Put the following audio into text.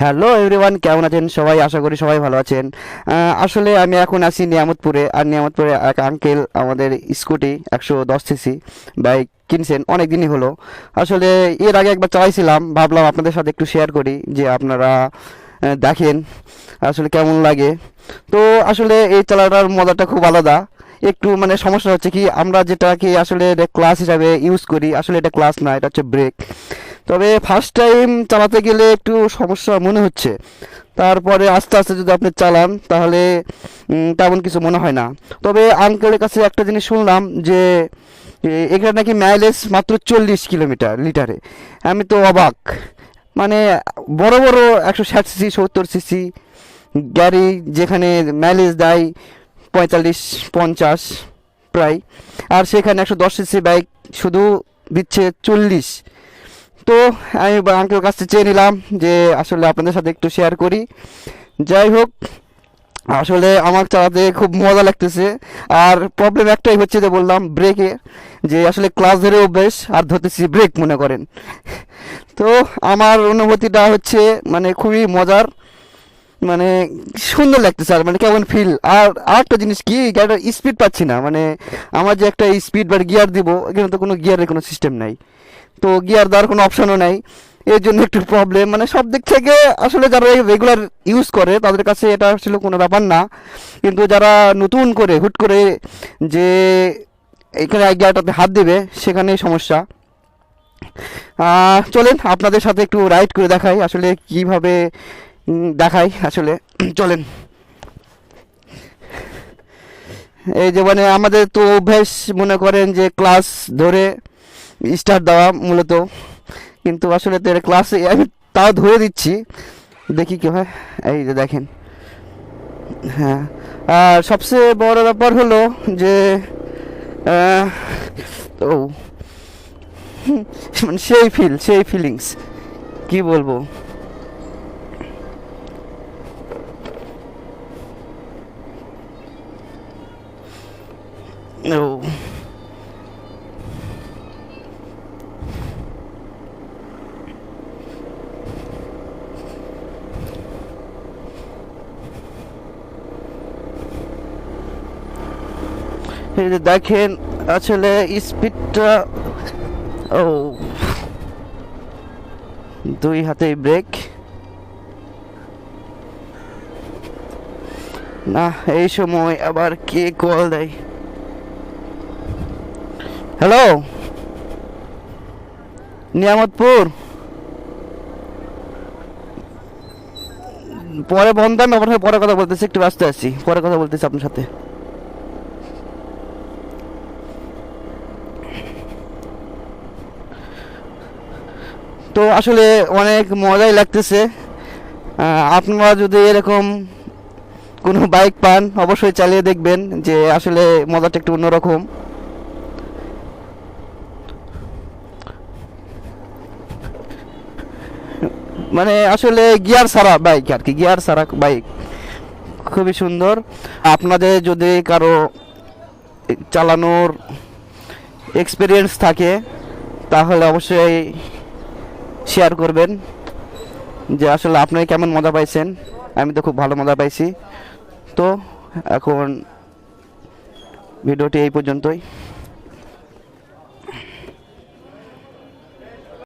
Hello everyone, কেমন আছেন সবাই? আশা করি সবাই ভালো আছেন। আসলে আমি এখন আছি নিয়ামতপুরে, আর নিয়ামতপুরে এক আঙ্কেল আমাদের স্কুটি 110 সিসি বাইক কিনছেন, অনেক দিনই হলো। আসলে এর আগে একবার চালাইছিলাম, ভাবলাম আপনাদের সাথে একটু শেয়ার করি, যে আপনারা দেখেন আসলে কেমন লাগে। তো আসলে এই চালাটার মজাটা খুব আলাদা। একটু মানে সমস্যা হচ্ছে কি, আমরা যেটাকে আসলে ক্লাস হিসাবে ইউজ করি, আসলে এটা ক্লাস না, এটা হচ্ছে ব্রেক। তবে ফার্স্ট টাইম চালাতে গেলে একটু সমস্যা মনে হচ্ছে। তারপরে আস্তে আস্তে যদি আপনি চালান তাহলে তেমন কিছু মনে হয় না। তবে আঙ্কেলের কাছে একটা জিনিস শুনলাম যে এখানে নাকি মাইলেজ মাত্র 40 কিলোমিটার লিটারে। আমি তো অবাক। মানে বড় বড় 160 সিসি 70 সিসি গাড়ি যেখানে মাইলেজ দেয় 45 50 প্রায়, আর সেখানে 110 সিসি বাইক শুধু দিচ্ছে 40। তো আমি আঙ্কেল কাছ থেকে চেয়ে নিলাম যে আসলে আপনাদের সাথে একটু শেয়ার করি। যাই হোক, আসলে আমার চালাতে খুব মজা লাগতেছে। আর প্রবলেম একটাই হচ্ছে, যে বললাম ব্রেকে, যে আসলে ক্লাস ধরে অভ্যেস আর ধরতেছি ব্রেক মনে করেন। তো আমার অনুভূতিটা হচ্ছে মানে খুবই মজার, মানে সুন্দর লাগতেছে, আর মানে কেমন ফিল। আর আরেকটা জিনিস কি, গাড়িটার স্পিড পাচ্ছি না। মানে আমার যে একটা স্পিড বা গিয়ার দিব, এখানে তো কোনো গিয়ারের কোনো সিস্টেম নাই, তো গিয়ার দেওয়ার কোনো অপশনও নাই। এর জন্য একটু প্রবলেম, মানে সব দিক থেকে আসলে যারা রেগুলার ইউজ করে তাদের কাছে এটা আসলে কোনো ব্যাপার না, কিন্তু যারা নতুন করে হুট করে যে এখানে গিয়ারটাতে হাত দেবে, সেখানেই সমস্যা। চলেন আপনাদের সাথে একটু রাইড করে দেখাই আসলে কিভাবে দেখাই আসলে। চলেন। এই যে মানে আমাদের তো অভ্যাস, মনে করেন যে ক্লাস ধরে স্টার্ট দেওয়া মূলত, কিন্তু আসলে তো ক্লাসে আমি তাও ধরে দিচ্ছি, দেখি কি হয়। এই যে দেখেন। হ্যাঁ, আর সবচেয়ে বড় ব্যাপার হলো যে আহ, ও মানে সেই ফিলিংস কি বলবো। ও এই যে দেখেন আসলে স্পিডটা। ও, দুই হাতে ব্রেক। না, এই সময় আবার কে কল দেয়? হ্যালো, নিয়ামতপুর। পরে বন্ধ, আমি আপনার সাথে পরে কথা বলতেছি, একটু ব্যস্ত আছি, পরে কথা বলতেছি আপনার সাথে। তো আসলে অনেক মজাই লাগতেছে। আপনারা যদি এরকম কোনো বাইক পান, অবশ্যই চালিয়ে দেখবেন, যে আসলে মজাটা একটু অন্যরকম। মানে আসলে গিয়ার ছাড়া বাইক আর কি, গিয়ার ছাড়া বাইক খুবই সুন্দর। আপনাদের যদি কারো চালানোর এক্সপিরিয়েন্স থাকে তাহলে অবশ্যই শেয়ার করবেন, যে আসলে আপনি কেমন মজা পাইছেন। আমি তো খুব ভালো মজা পাইছি। তো এখন ভিডিওটি এই পর্যন্তই।